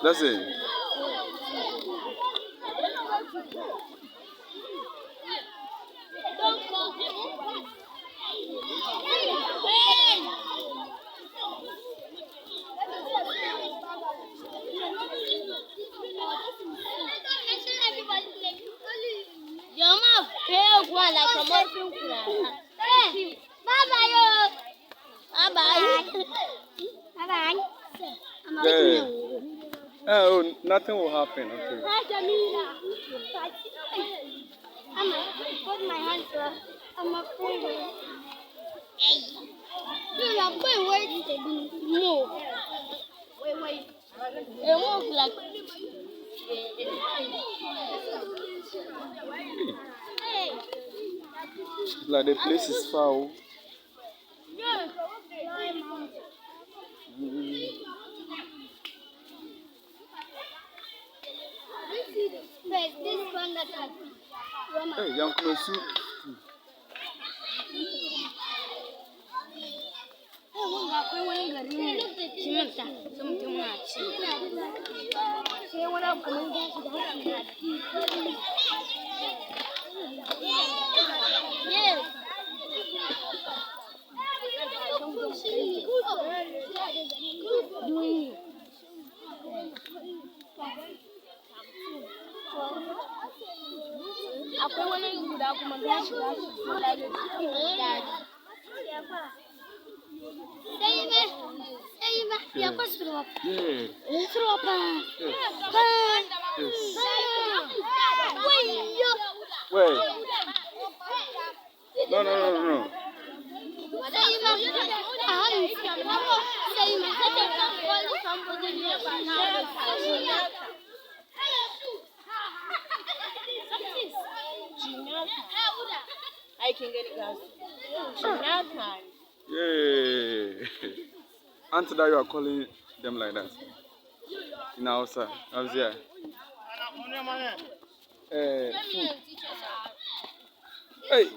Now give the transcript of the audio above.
That's it. Jama pay one like a more bye bye. Bye bye. Bye bye. Yeah. Oh, nothing will happen. Okay. I'm put my hands up. I'm afraid. Dude, I'm going wait to move. Wait. It won't like. It's like the place is foul. This one that's Hey, Nyankomasu. akwai wani guda kuma za shi sai ba ya kwasuro kwasuro pa Wait. No. I can get it, guys. Yay. Until that you are calling them like that. In Hausa. How's here? Food. Hey.